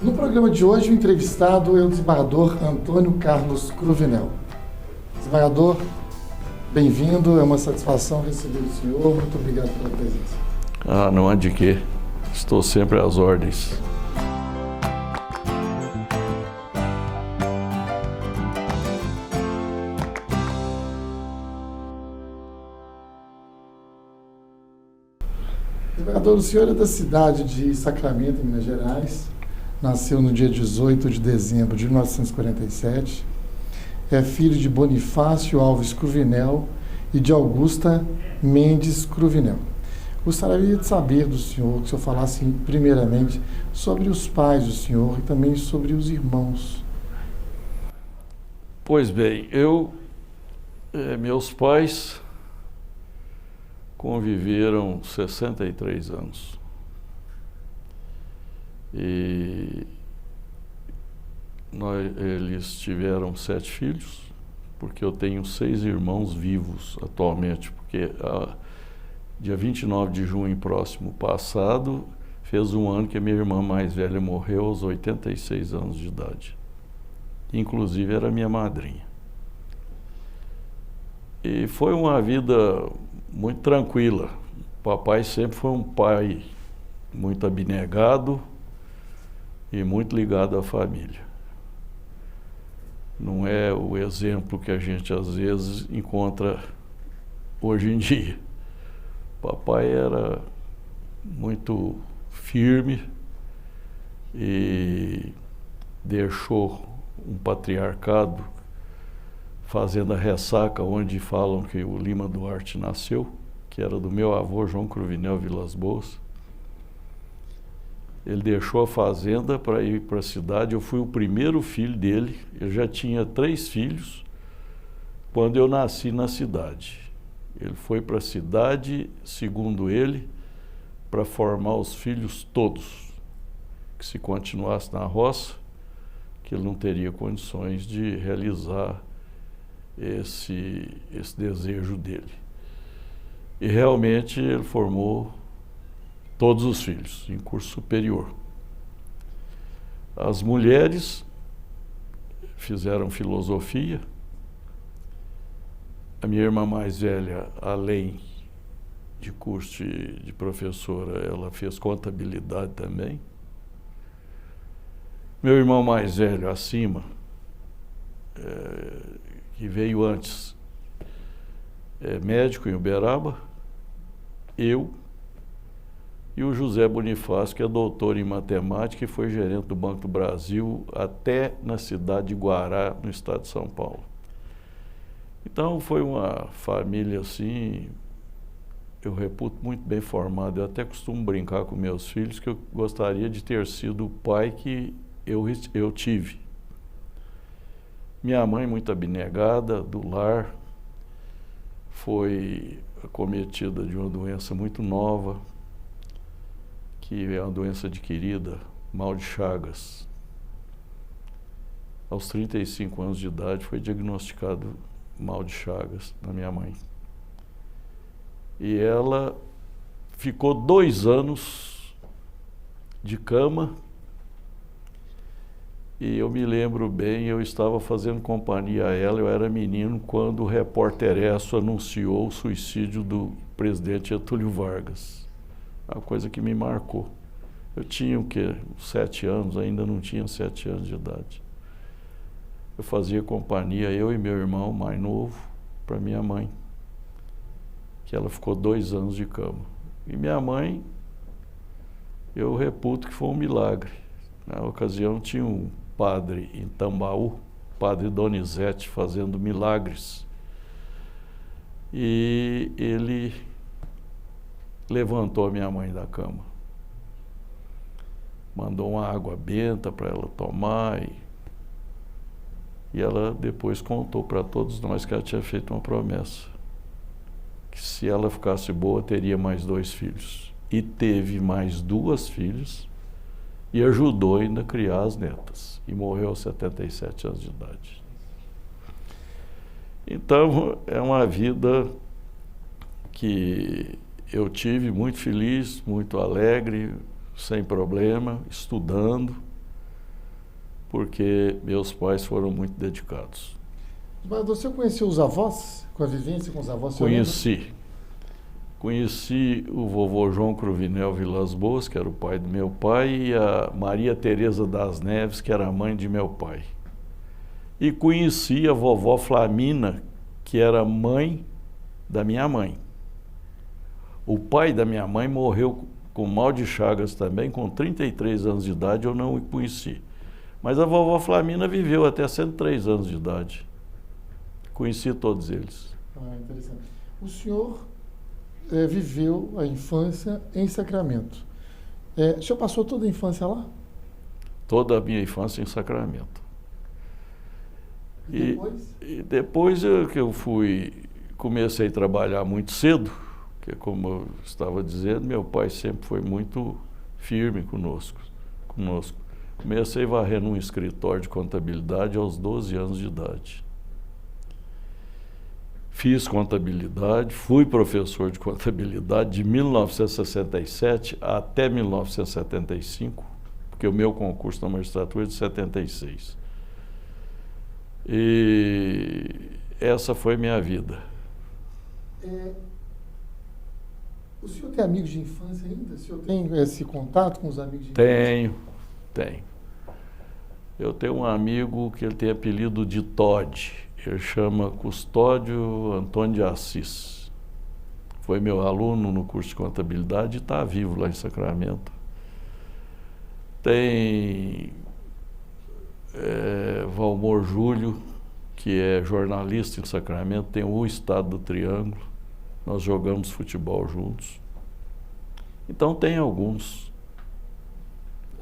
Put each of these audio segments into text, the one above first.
No programa de hoje, o entrevistado é o desembargador Antônio Carlos Cruvinel. Desembargador, bem-vindo, é uma satisfação receber o senhor, muito obrigado pela presença. Não há de quê, estou sempre às ordens. Desembargador, o senhor é da cidade de Sacramento, em Minas Gerais, nasceu no dia 18 de dezembro de 1947, é filho de Bonifácio Alves Cruvinel e de Augusta Mendes Cruvinel. Gostaria de saber do senhor, que o senhor falasse primeiramente sobre os pais do senhor e também sobre os irmãos. Pois bem, meus pais conviveram 63 anos. E eles tiveram 7 filhos, porque eu tenho 6 irmãos vivos atualmente, porque dia 29 de junho próximo passado, fez um ano que a minha irmã mais velha morreu aos 86 anos de idade. Inclusive era minha madrinha. E foi uma vida muito tranquila. O papai sempre foi um pai muito abnegado e muito ligado à família. Não é o exemplo que a gente às vezes encontra hoje em dia. O papai era muito firme e deixou um patriarcado, Fazenda Ressaca, onde falam que o Lima Duarte nasceu, que era do meu avô João Cruvinel Vilas Boas. Ele deixou a fazenda para ir para a cidade. Eu fui o primeiro filho dele. Eu já tinha 3 filhos quando eu nasci na cidade. Ele foi para a cidade, segundo ele, para formar os filhos todos, que se continuasse na roça, que ele não teria condições de realizar esse desejo dele. E realmente ele formou todos os filhos em curso superior. As mulheres fizeram filosofia. A minha irmã mais velha, além de curso de professora, ela fez contabilidade também. Meu irmão mais velho, acima, que veio antes, é médico em Uberaba, eu e o José Bonifácio, que é doutor em matemática e foi gerente do Banco do Brasil até na cidade de Guará, no estado de São Paulo. Então foi uma família assim, eu reputo muito bem formada. Eu até costumo brincar com meus filhos que eu gostaria de ter sido o pai que eu tive. Minha mãe, muito abnegada do lar, foi acometida de uma doença muito nova, que é uma doença adquirida, mal de Chagas. Aos 35 anos de idade foi diagnosticado mal de Chagas na minha mãe. E ela ficou 2 anos de cama. E eu me lembro bem, eu estava fazendo companhia a ela, eu era menino, quando o repórter Esso anunciou o suicídio do presidente Getúlio Vargas. Uma coisa que me marcou. Eu tinha o quê? 7 anos, ainda não tinha 7 anos de idade. Eu fazia companhia, eu e meu irmão mais novo, para minha mãe, que ela ficou 2 anos de cama. E minha mãe, eu reputo que foi um milagre. Na ocasião tinha um padre em Tambaú, padre Donizete, fazendo milagres. E ele levantou a minha mãe da cama. Mandou uma água benta para ela tomar. E ela depois contou para todos nós que ela tinha feito uma promessa. Que se ela ficasse boa, teria mais 2 filhos. E teve mais 2 filhas. E ajudou ainda a criar as netas. E morreu aos 77 anos de idade. Então, é uma vida que eu tive muito feliz, muito alegre, sem problema, estudando. porque meus pais foram muito dedicados. Mas você conheceu os avós? Com a vivência com os avós? Conheci o vovô João Cruvinel Vilas Boas, que era o pai do meu pai, e a Maria Teresa das Neves, que era a mãe de meu pai. E conheci a vovó Flamina, que era mãe da minha mãe. O pai da minha mãe morreu com mal de Chagas também, com 33 anos de idade, eu não o conheci. Mas a vovó Flamina viveu até 103 anos de idade. Conheci todos eles. Interessante. O senhor viveu a infância em Sacramento. O senhor passou toda a infância lá? Toda a minha infância em Sacramento. E depois? E depois que eu comecei a trabalhar muito cedo, que como eu estava dizendo, meu pai sempre foi muito firme conosco. Comecei a varrer num escritório de contabilidade aos 12 anos de idade. Fiz contabilidade, fui professor de contabilidade de 1967 até 1975, porque o meu concurso na magistratura é de 76. E essa foi minha vida. O senhor tem amigos de infância ainda? O senhor tem esse contato com os amigos de infância? Tenho. Eu tenho um amigo que ele tem apelido de Todd. Ele chama Custódio Antônio de Assis. Foi meu aluno no curso de contabilidade e está vivo lá em Sacramento. Tem Valmor Júlio, que é jornalista em Sacramento, tem o Estado do Triângulo. Nós jogamos futebol juntos. Então tem alguns.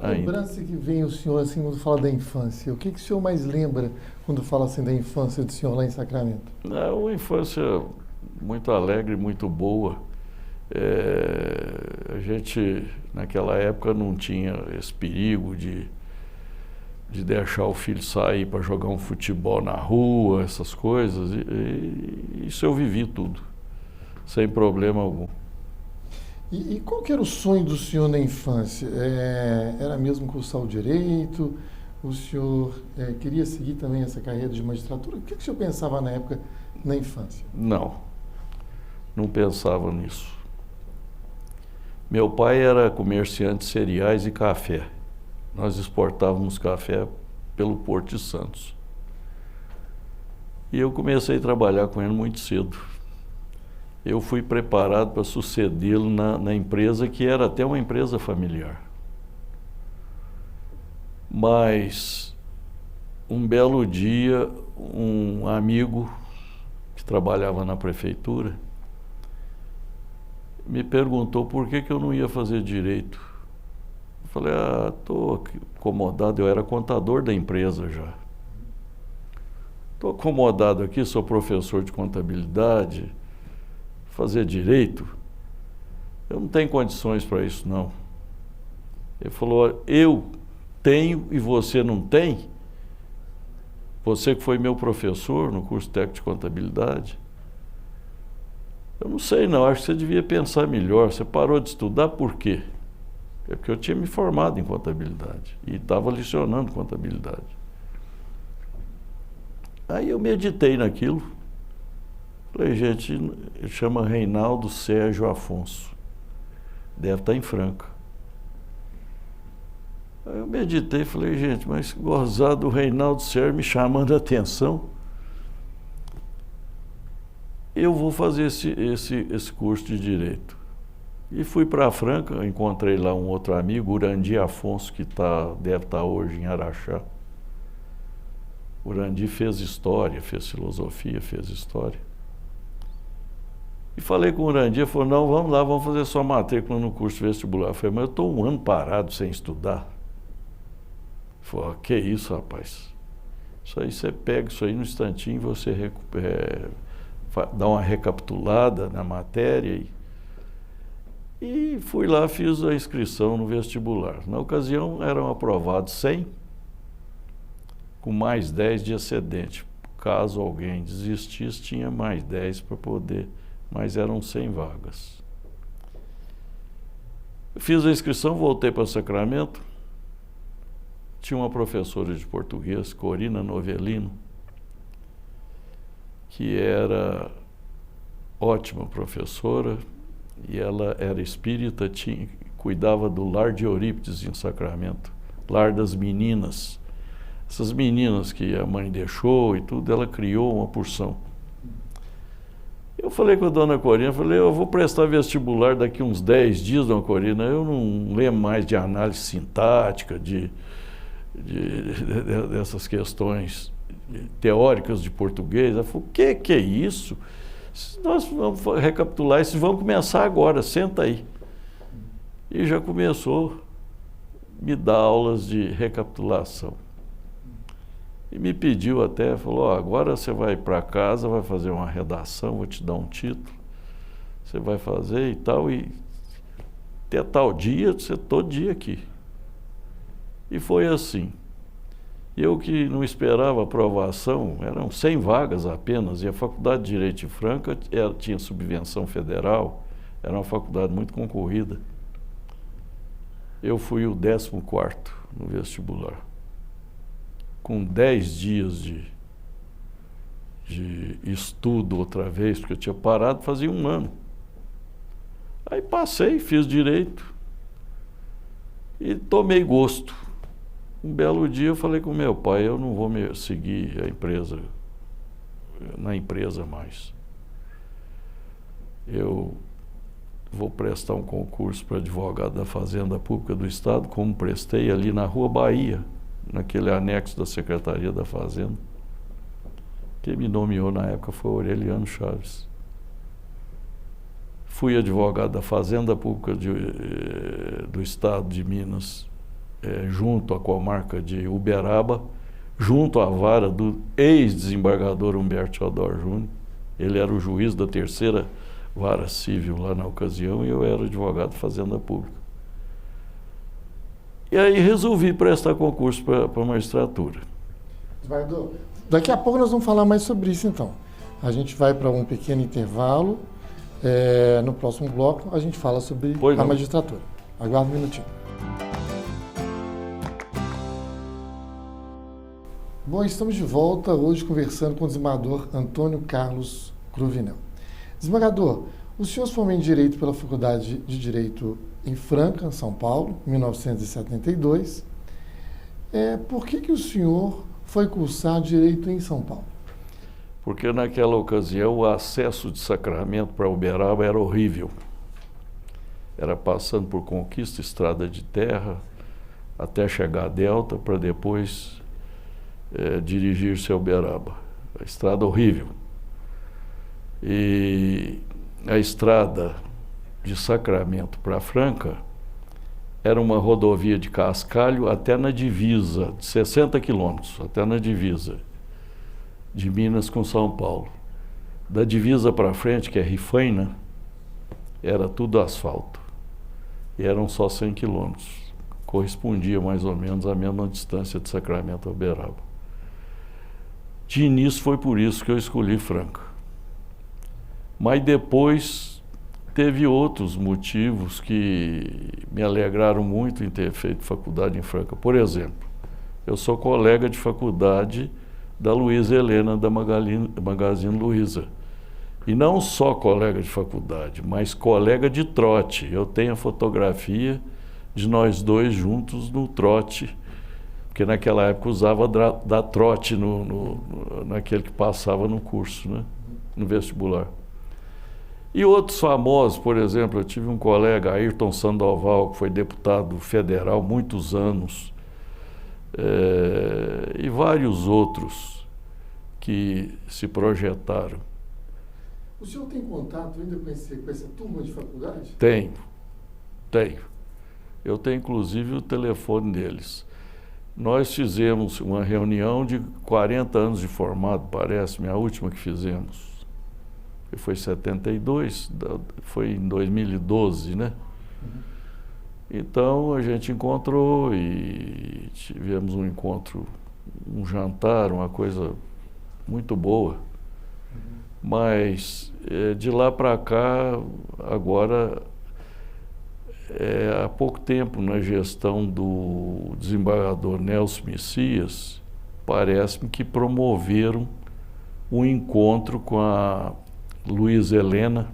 A lembrança que vem o senhor assim quando fala da infância, o que o senhor mais lembra quando fala assim da infância do senhor lá em Sacramento? É uma infância muito alegre, muito boa. A gente naquela época não tinha esse perigo de deixar o filho sair para jogar um futebol na rua, essas coisas. E isso eu vivi tudo, sem problema algum. E qual que era o sonho do senhor na infância? Era mesmo cursar o direito? O senhor queria seguir também essa carreira de magistratura? O que o senhor pensava na época, na infância? Não pensava nisso. Meu pai era comerciante de cereais e café. Nós exportávamos café pelo Porto de Santos. E eu comecei a trabalhar com ele muito cedo. Eu fui preparado para sucedê-lo na empresa, que era até uma empresa familiar. Mas, um belo dia, um amigo que trabalhava na prefeitura me perguntou por que eu não ia fazer direito. Eu falei, estou acomodado, eu era contador da empresa já. Estou acomodado aqui, sou professor de contabilidade. Fazer direito, eu não tenho condições para isso, não. Ele falou, eu tenho e você não tem? Você que foi meu professor no curso técnico de contabilidade? Eu não sei não, acho que você devia pensar melhor. Você parou de estudar por quê? É porque eu tinha me formado em contabilidade e estava lecionando contabilidade. Aí eu meditei naquilo. Falei, gente, ele chama Reinaldo Sérgio Afonso. Deve estar em Franca. Aí eu meditei e falei, gente, mas gozado o Reinaldo Sérgio me chamando a atenção. Eu vou fazer esse curso de Direito. E fui para Franca, encontrei lá um outro amigo, Urandi Afonso, que deve estar hoje em Araxá. Urandi fez História, fez Filosofia, fez História. E falei com o Urandi, ele falou, não, vamos lá, vamos fazer sua matrícula no curso vestibular. Eu falei, mas eu estou um ano parado sem estudar. Ele falou, que isso, rapaz? Isso aí você pega isso aí no instantinho, você dá uma recapitulada na matéria. E fui lá, fiz a inscrição no vestibular. Na ocasião eram aprovados 100, com mais 10 de excedente. Caso alguém desistisse, tinha mais 10 para poder... mas eram 100 vagas. Fiz a inscrição, voltei para Sacramento, tinha uma professora de português, Corina Novelino, que era ótima professora, e ela era espírita, cuidava do lar de Eurípides em Sacramento, lar das meninas. Essas meninas que a mãe deixou e tudo, ela criou uma porção. Eu falei com a dona Corina, falei, eu vou prestar vestibular daqui uns 10 dias, dona Corina, eu não lembro mais de análise sintática, dessas questões teóricas de português. Ela falou, o que é isso? Nós vamos recapitular isso, vamos começar agora, senta aí. E já começou a me dar aulas de recapitulação. E me pediu até, falou, agora você vai para casa, vai fazer uma redação, vou te dar um título, você vai fazer e tal, e até tal dia, você todo dia aqui. E foi assim. Eu que não esperava aprovação, eram 100 vagas apenas, e a Faculdade de Direito de Franca tinha subvenção federal, era uma faculdade muito concorrida. Eu fui o 14º no vestibular, com 10 dias de estudo outra vez, porque eu tinha parado fazia um ano. Aí passei, fiz direito e tomei gosto. Um belo dia eu falei com meu pai, eu não vou seguir na empresa mais. Eu vou prestar um concurso para advogado da Fazenda Pública do Estado, como prestei ali na Rua Bahia, naquele anexo da Secretaria da Fazenda. Quem me nomeou na época foi o Aureliano Chaves. Fui advogado da Fazenda Pública do Estado de Minas, junto à comarca de Uberaba, junto à vara do ex-desembargador Humberto Teodoro Júnior. Ele era o juiz da 3ª Vara Civil lá na ocasião e eu era advogado da Fazenda Pública. E aí resolvi prestar concurso para a magistratura. Desembargador, daqui a pouco nós vamos falar mais sobre isso então. A gente vai para um pequeno intervalo. No próximo bloco a gente fala sobre a magistratura. Aguarda um minutinho. Bom, estamos de volta hoje conversando com o desembargador Antônio Carlos Cruvinel. Desembargador, o senhor se formou em Direito pela Faculdade de Direito em Franca, São Paulo, em 1972. Por que o senhor foi cursar Direito em São Paulo? Porque naquela ocasião o acesso de Sacramento para Uberaba era horrível. Era passando por Conquista, estrada de terra, até chegar a Delta, para depois dirigir-se a Uberaba. A estrada horrível. E a estrada de Sacramento para Franca era uma rodovia de cascalho até na divisa, de 60 quilômetros, até na divisa de Minas com São Paulo. Da divisa para frente, que é Rifaina, era tudo asfalto. E eram só 100 quilômetros. Correspondia mais ou menos à mesma distância de Sacramento a Uberaba. De início foi por isso que eu escolhi Franca. Mas depois teve outros motivos que me alegraram muito em ter feito faculdade em Franca. Por exemplo, eu sou colega de faculdade da Luísa Helena, da Magazine Luiza. E não só colega de faculdade, mas colega de trote. Eu tenho a fotografia de nós dois juntos no trote, porque naquela época usava da trote naquele que passava no curso, né? No vestibular. E outros famosos, por exemplo, eu tive um colega, Ayrton Sandoval, que foi deputado federal muitos anos, e vários outros que se projetaram. O senhor tem contato ainda com essa turma de faculdade? Tenho. Eu tenho inclusive o telefone deles. Nós fizemos uma reunião de 40 anos de formado, parece-me, a última que fizemos. Foi em 72, foi em 2012, né? Então a gente encontrou e tivemos um encontro, um jantar, uma coisa muito boa. Mas de lá para cá, agora há pouco tempo, na gestão do desembargador Nelson Messias, parece-me que promoveram um encontro com a Luísa Helena.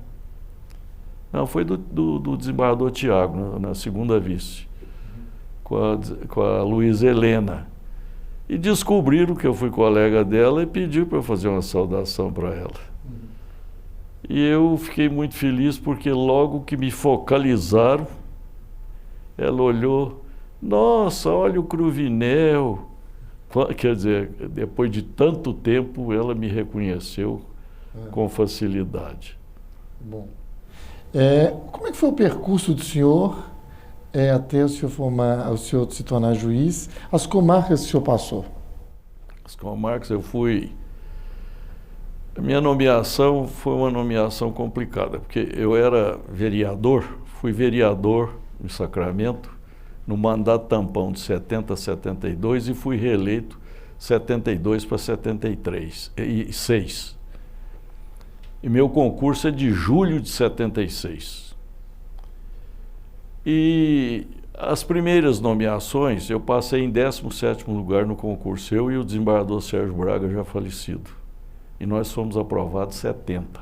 Não, foi do desembargador Tiago, na segunda vice, com a Luísa Helena. E descobriram que eu fui colega dela e pediu para eu fazer uma saudação para ela. E eu fiquei muito feliz porque logo que me focalizaram, ela olhou, nossa, olha o Cruvinel. Quer dizer, depois de tanto tempo, ela me reconheceu com facilidade. Bom. Como é que foi o percurso do senhor até o senhor se tornar juiz? As comarcas que o senhor passou? As comarcas eu fui... A minha nomeação foi uma nomeação complicada, porque eu era vereador, fui vereador em Sacramento, no mandato tampão de 70 a 72 e fui reeleito 72 para 73 e 6. E meu concurso é de julho de 76. E as primeiras nomeações eu passei em 17º lugar no concurso, eu e o desembargador Sérgio Braga, já falecido. E nós fomos aprovados 70.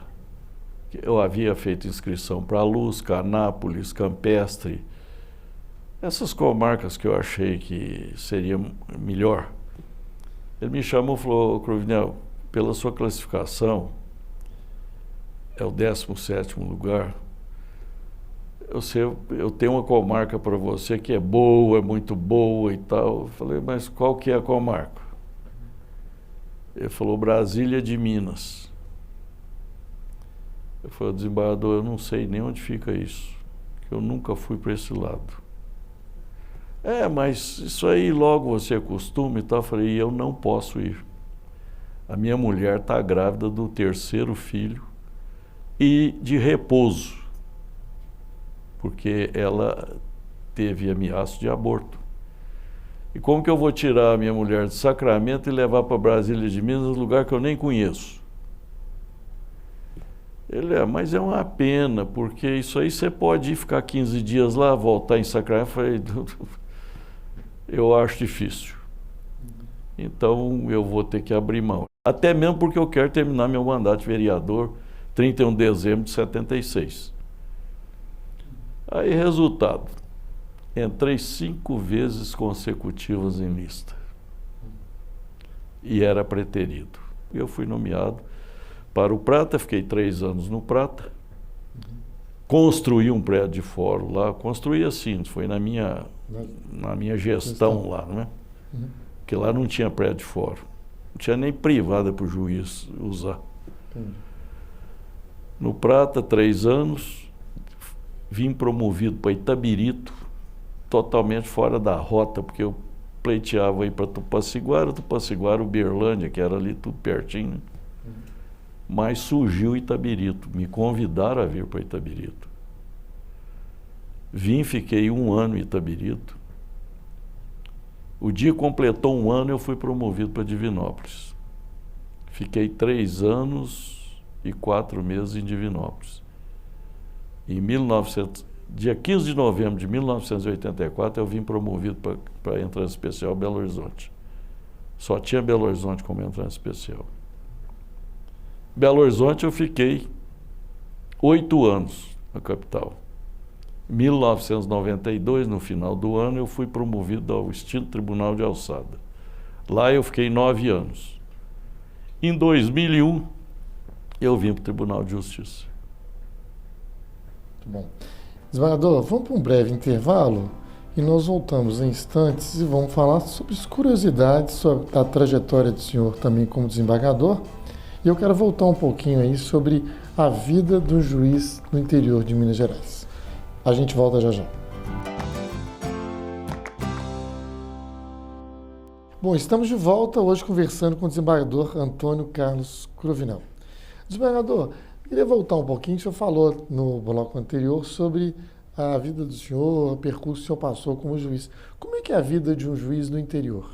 Eu havia feito inscrição para Luz, Canápolis, Campestre, essas comarcas que eu achei que seria melhor. Ele me chamou e falou, Cruvinel, pela sua classificação, é o 17º lugar, eu tenho uma comarca para você que é boa, é muito boa e tal. Eu falei, mas qual que é a comarca? Ele falou, Brasília de Minas. Eu falei, desembargador, eu não sei nem onde fica isso, que eu nunca fui para esse lado. Mas isso aí logo você acostuma e tal. Eu falei, eu não posso ir. A minha mulher está grávida do 3º filho e de repouso, porque ela teve ameaça de aborto. E como que eu vou tirar a minha mulher de Sacramento e levar para Brasília de Minas, um lugar que eu nem conheço? Ele, mas é uma pena, porque isso aí você pode ir ficar 15 dias lá, voltar em Sacramento. Eu falei, eu acho difícil. Então eu vou ter que abrir mão. Até mesmo porque eu quero terminar meu mandato de vereador 31 de dezembro de 76. Aí, resultado. Entrei 5 vezes consecutivas em lista. E era preterido. Eu fui nomeado para o Prata, fiquei 3 anos no Prata. Construí um prédio de fórum lá. Construí assim, foi na minha gestão lá, né? Porque lá não tinha prédio de fórum. Não tinha nem privada para o juiz usar. No Prata, 3 anos, vim promovido para Itabirito, totalmente fora da rota, porque eu pleiteava ir para Tupaciguara, Uberlândia, que era ali tudo pertinho, né? Mas surgiu Itabirito, me convidaram a vir para Itabirito. Vim, fiquei 1 ano em Itabirito. O dia completou 1 ano, eu fui promovido para Divinópolis. Fiquei 3 anos e 4 meses em Divinópolis. Dia 15 de novembro de 1984, eu vim promovido para entrada especial Belo Horizonte. Só tinha Belo Horizonte como entrada especial. Belo Horizonte eu fiquei 8 anos na capital. Em 1992, no final do ano, eu fui promovido ao extinto Tribunal de Alçada. Lá eu fiquei 9 anos. Em 2001, eu vim para o Tribunal de Justiça. Muito bom. Desembargador, vamos para um breve intervalo e nós voltamos em instantes e vamos falar sobre as curiosidades sobre a trajetória do senhor também como desembargador. E eu quero voltar um pouquinho aí sobre a vida do juiz no interior de Minas Gerais. A gente volta já já. Bom, estamos de volta hoje conversando com o desembargador Antônio Carlos Cruvinel. Desembargador, eu queria voltar um pouquinho. O senhor falou no bloco anterior sobre a vida do senhor, o percurso que o senhor passou como juiz. Como é que é a vida de um juiz no interior?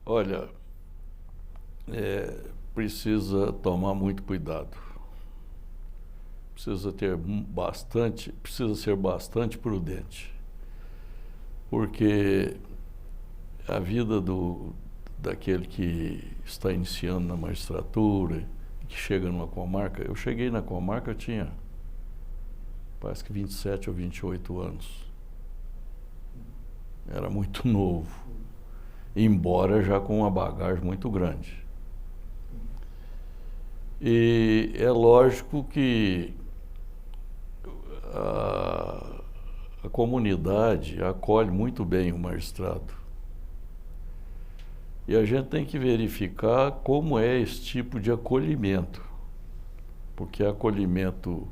Olha, precisa tomar muito cuidado. precisa ser bastante prudente, porque a vida daquele que está iniciando na magistratura, que chega numa comarca, eu cheguei na comarca, eu tinha parece que 27 ou 28 anos. Era muito novo, embora já com uma bagagem muito grande. E é lógico que a comunidade acolhe muito bem o magistrado. E a gente tem que verificar como é esse tipo de acolhimento, porque acolhimento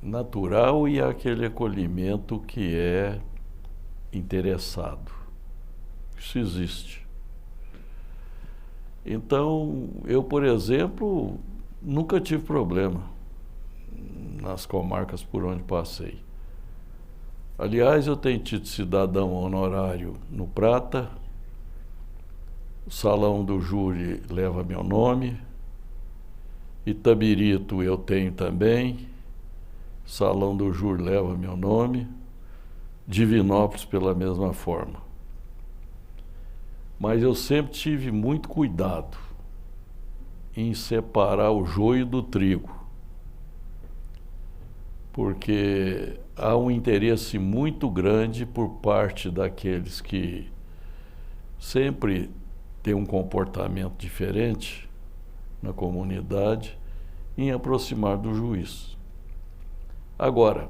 natural e aquele acolhimento que é interessado. Isso existe. Então, eu, por exemplo, nunca tive problema nas comarcas por onde passei. Aliás, eu tenho tido cidadão honorário no Prata, o Salão do Júri leva meu nome, Itabirito eu tenho também, Salão do Júri leva meu nome, Divinópolis pela mesma forma. Mas eu sempre tive muito cuidado em separar o joio do trigo, porque há um interesse muito grande por parte daqueles que sempre têm um comportamento diferente na comunidade em aproximar do juiz. Agora,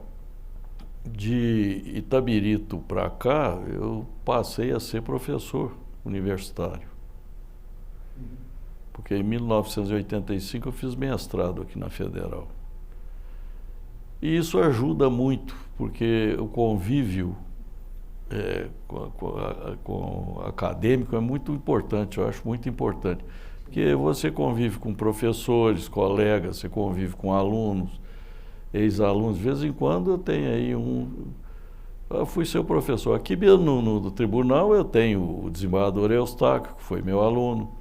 de Itabirito para cá, eu passei a ser professor universitário. Porque em 1985 eu fiz mestrado aqui na Federal. E isso ajuda muito, porque o convívio com o acadêmico é muito importante, eu acho muito importante. Porque você convive com professores, colegas, você convive com alunos, ex-alunos. De vez em quando eu tenho aí eu fui seu professor. Aqui mesmo no tribunal eu tenho o desembargador Eustáquio, que foi meu aluno.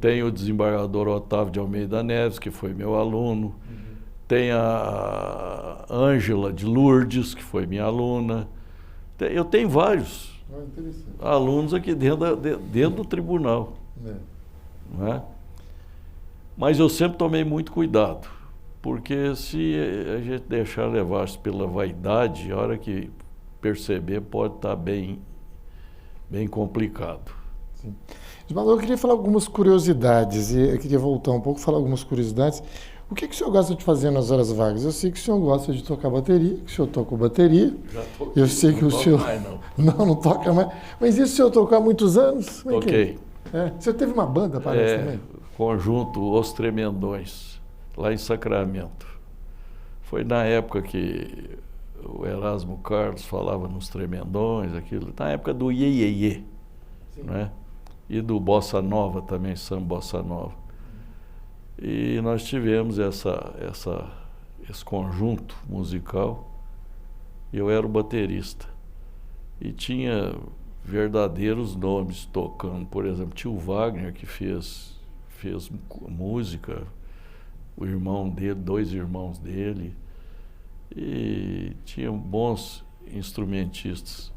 Tenho o desembargador Otávio de Almeida Neves, que foi meu aluno. Tem a Ângela de Lourdes, que foi minha aluna. Eu tenho vários alunos aqui dentro do tribunal. Não é? Mas eu sempre tomei muito cuidado, porque se a gente deixar levar-se pela vaidade, a hora que perceber pode estar bem complicado. Sim. Mas eu queria falar algumas curiosidades, e eu queria voltar um pouco, falar algumas curiosidades. O que o senhor gosta de fazer nas horas vagas? Eu sei que o senhor gosta de tocar bateria, que o senhor toca bateria. Já toquei, eu sei que o senhor mais, não. Não toca mais. Mas isso o senhor tocou há muitos anos? Toquei. O senhor teve uma banda, parece, também? Conjunto Os Tremendões, lá em Sacramento. Foi na época que o Erasmo Carlos falava nos Tremendões, aquilo, na época do Iê, Iê, Iê, né? E do Bossa Nova também, samba Bossa Nova. E nós tivemos esse conjunto musical, e eu era o baterista. E tinha verdadeiros nomes tocando, por exemplo, Tio Wagner, que fez música, o irmão dele, 2 irmãos dele, e tinha bons instrumentistas,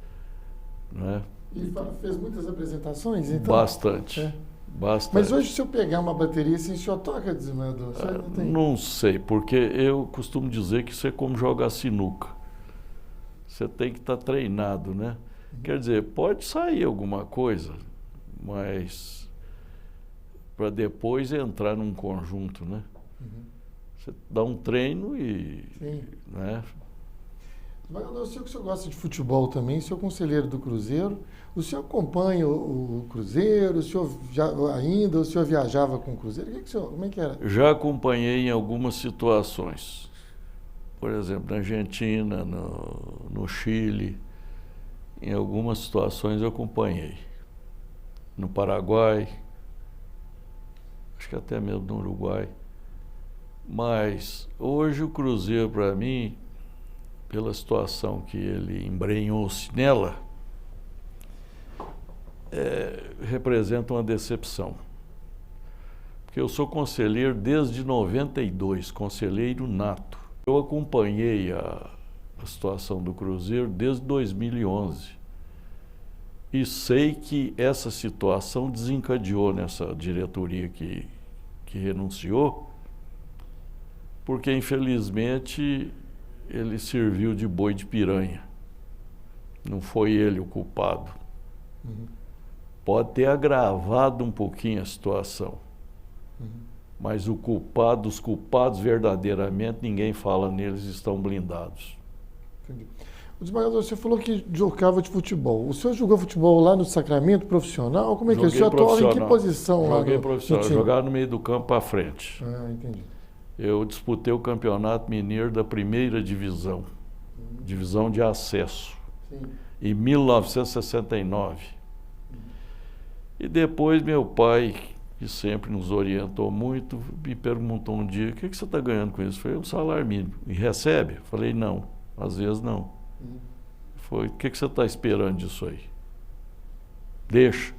né? Ele fez muitas apresentações, então? Bastante. Bastante. Mas hoje, se eu pegar uma bateria assim, o senhor toca, desembargador? Não sei, porque eu costumo dizer que isso é como jogar sinuca. Você tem que estar treinado, né? Quer dizer, pode sair alguma coisa, mas para depois entrar num conjunto, né? Você dá um treino e... Sim. Né? Eu sei que o senhor gosta de futebol também, o senhor é conselheiro do Cruzeiro. O senhor acompanha o Cruzeiro? O senhor o senhor viajava com o Cruzeiro? Como é que era? Já acompanhei em algumas situações. Por exemplo, na Argentina, no Chile. Em algumas situações eu acompanhei. No Paraguai, acho que até mesmo no Uruguai. Mas hoje o Cruzeiro, para mim, pela situação que ele embrenhou-se nela, representa uma decepção. Porque porque eu sou conselheiro desde 92, conselheiro nato. Eu acompanhei a situação do Cruzeiro desde 2011 e sei que essa situação desencadeou nessa diretoria que renunciou, porque infelizmente ele serviu de boi de piranha. Não foi ele o culpado. Pode ter agravado um pouquinho a situação. Mas os culpados verdadeiramente, ninguém fala neles, estão blindados. Entendi. O desembargador, você falou que jogava de futebol. O senhor jogou futebol lá no Sacramento profissional? Como é que é? O senhor atuava em que posição lá? Joguei profissional, jogava no meio do campo para frente. Ah, entendi. Eu disputei o Campeonato Mineiro da primeira divisão, divisão de acesso, em 1969. E depois meu pai, que sempre nos orientou muito, me perguntou um dia: o que você está ganhando com isso? Eu falei: um salário mínimo. E recebe? Eu falei: não, às vezes não. Foi: o que você está esperando disso aí? Deixa.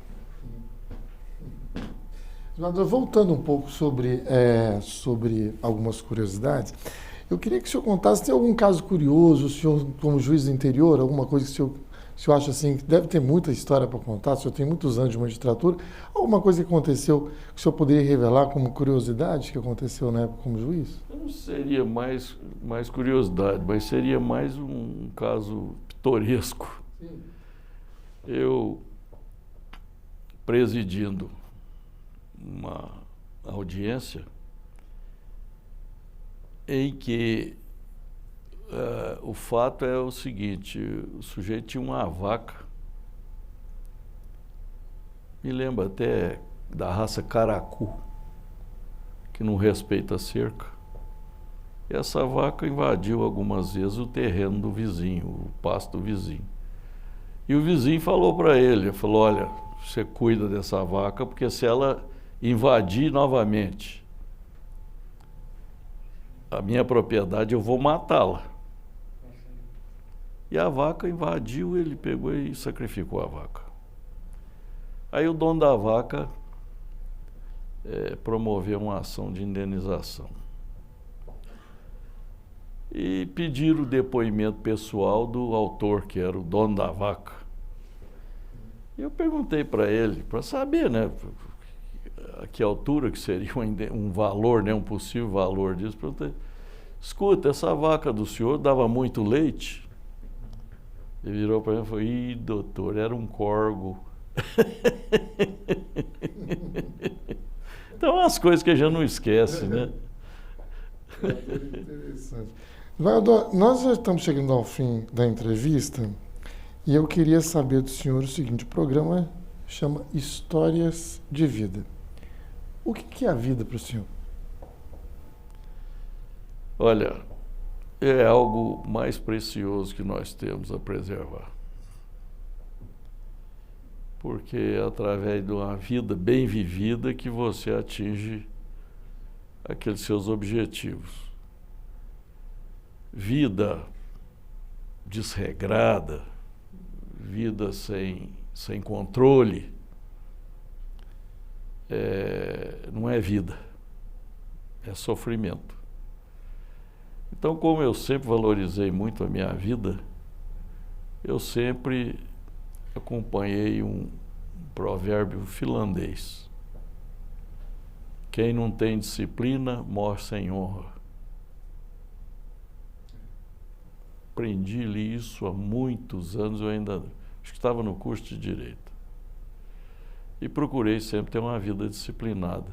Voltando um pouco sobre algumas curiosidades, eu queria que o senhor contasse, tem algum caso curioso, o senhor como juiz do interior, alguma coisa que o senhor acha assim, que deve ter muita história para contar, o senhor tem muitos anos de magistratura, alguma coisa que aconteceu que o senhor poderia revelar como curiosidade que aconteceu na época como juiz? Não seria mais curiosidade, mas seria mais um caso pitoresco. Sim. Eu, presidindo uma audiência em que o fato é o seguinte: o sujeito tinha uma vaca, me lembro até da raça caracu, que não respeita a cerca. E essa vaca invadiu algumas vezes o terreno do vizinho, o pasto do vizinho. E o vizinho falou para ele, falou: olha, você cuida dessa vaca, porque se ela invadir novamente a minha propriedade, eu vou matá-la. E a vaca invadiu, ele pegou e sacrificou a vaca. Aí o dono da vaca promoveu uma ação de indenização. E pediram o depoimento pessoal do autor, que era o dono da vaca. E eu perguntei para ele, para saber, né, a que altura que seria um valor, né, um possível valor disso. Perguntei: escuta, essa vaca do senhor dava muito leite? Ele virou para mim e falou: ih, doutor, era um corgo. Então, as coisas que a gente não esquece, né? Interessante. Nós já estamos chegando ao fim da entrevista e eu queria saber do senhor o seguinte: o programa chama Histórias de Vida. O que é a vida para o senhor? Olha, é algo mais precioso que nós temos a preservar. Porque é através de uma vida bem vivida que você atinge aqueles seus objetivos. Vida desregrada, vida sem controle, não é vida, é sofrimento. Então, como eu sempre valorizei muito a minha vida, eu sempre acompanhei um provérbio finlandês: quem não tem disciplina morre sem honra. Aprendi isso há muitos anos, eu ainda acho que estava no curso de Direito. E procurei sempre ter uma vida disciplinada.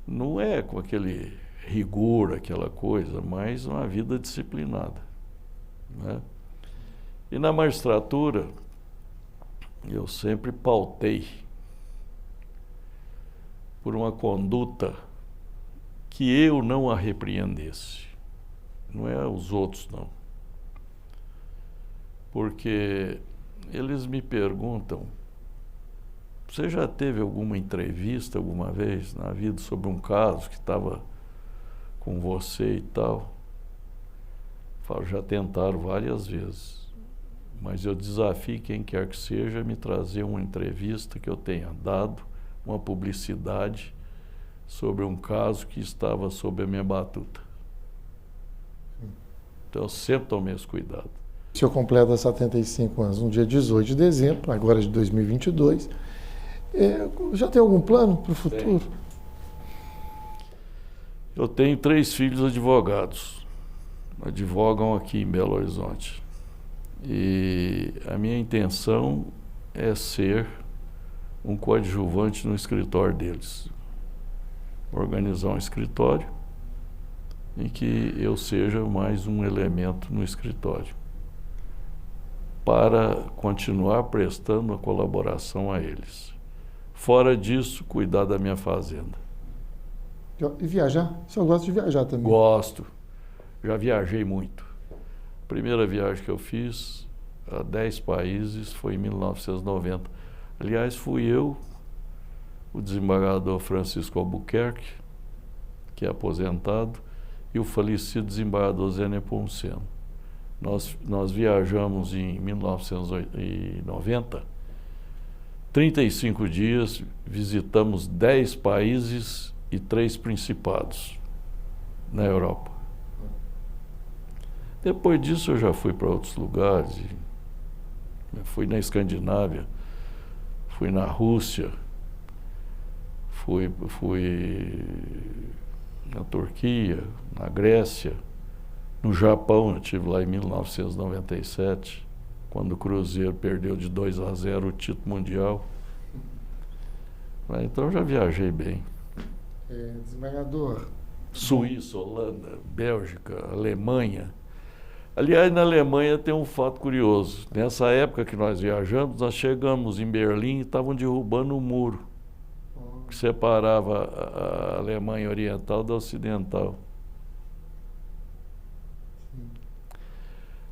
Não é com aquele rigor, aquela coisa, mas uma vida disciplinada, né? E na magistratura, eu sempre pautei por uma conduta que eu não a repreendesse. Não é os outros, não. Porque eles me perguntam: você já teve alguma entrevista alguma vez na vida sobre um caso que estava com você e tal? Eu falo: já tentaram várias vezes, mas eu desafio quem quer que seja a me trazer uma entrevista que eu tenha dado uma publicidade sobre um caso que estava sob a minha batuta. Então, eu sempre tomei esse cuidado. O senhor completa 75 anos no dia 18 de dezembro, agora de 2022. Já tem algum plano para o futuro? Eu tenho 3 filhos advogados. Advogam aqui em Belo Horizonte. E a minha intenção é ser um coadjuvante no escritório deles. Organizar um escritório em que eu seja mais um elemento no escritório, para continuar prestando a colaboração a eles. Fora disso, cuidar da minha fazenda. E viajar? O senhor gosta de viajar também? Gosto. Já viajei muito. A primeira viagem que eu fiz a 10 países foi em 1990. Aliás, fui eu, o desembargador Francisco Albuquerque, que é aposentado, e o falecido desembargador Zé Nepomuceno. Nós viajamos em 1990, 35 dias, visitamos 10 países e 3 principados na Europa. Depois disso eu já fui para outros lugares, fui na Escandinávia, fui na Rússia, fui na Turquia, na Grécia, no Japão. Eu estive lá em 1997, quando o Cruzeiro perdeu de 2-0 o título mundial. Então eu já viajei bem. Desembargador. Suíça, Holanda, Bélgica, Alemanha. Aliás, na Alemanha tem um fato curioso. Nessa época que nós viajamos, nós chegamos em Berlim e estavam derrubando o muro que separava a Alemanha Oriental da Ocidental.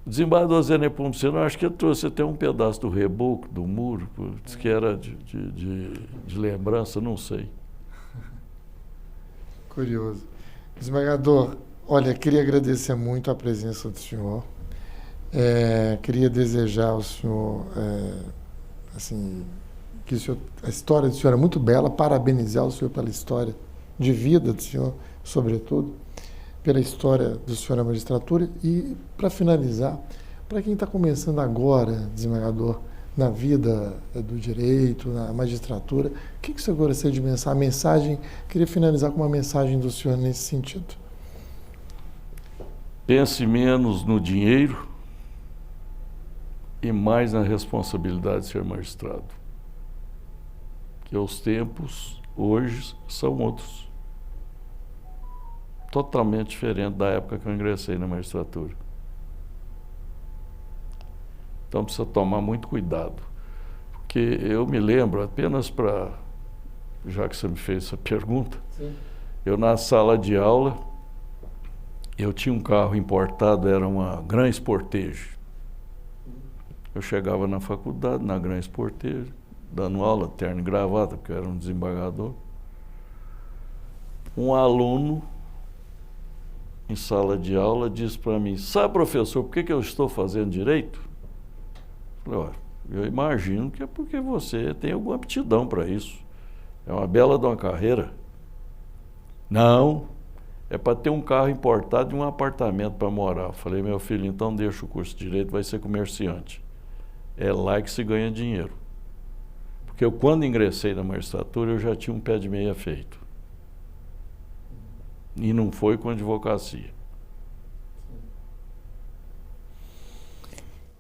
O desembargador Zé Nepomuceno, acho que ele trouxe até um pedaço do reboco do muro, disse que era de lembrança, não sei. Curioso. Desembargador, olha, queria agradecer muito a presença do senhor. Queria desejar ao senhor, assim, que a história do senhor é muito bela, parabenizar o senhor pela história de vida do senhor, sobretudo, pela história do senhor na magistratura. E, para finalizar, para quem está começando agora, desembargador, na vida do direito, na magistratura, o que o senhor gostaria de pensar? A mensagem, queria finalizar com uma mensagem do senhor nesse sentido. Pense menos no dinheiro e mais na responsabilidade de ser magistrado. Que os tempos hoje são outros. Totalmente diferente da época que eu ingressei na magistratura. Então precisa tomar muito cuidado. Porque eu me lembro, apenas já que você me fez essa pergunta, sim, eu na sala de aula, eu tinha um carro importado, era uma Gran Sportage. Eu chegava na faculdade, na Gran Sportage, dando aula, terno e gravata, porque eu era um desembargador. Um aluno, em sala de aula, disse para mim: sabe, professor, por que eu estou fazendo direito? Eu falei: olha, eu imagino que é porque você tem alguma aptidão para isso. É uma bela de uma carreira. Não, é para ter um carro importado e um apartamento para morar. Eu falei: meu filho, então deixa o curso de direito, vai ser comerciante. É lá que se ganha dinheiro. Porque eu, quando ingressei na magistratura, eu já tinha um pé de meia feito. E não foi com advocacia.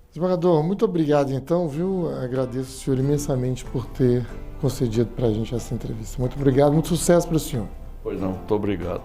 Desembargador, muito obrigado então, viu? Agradeço o senhor imensamente por ter concedido para a gente essa entrevista. Muito obrigado, muito sucesso para o senhor. Pois não, muito obrigado.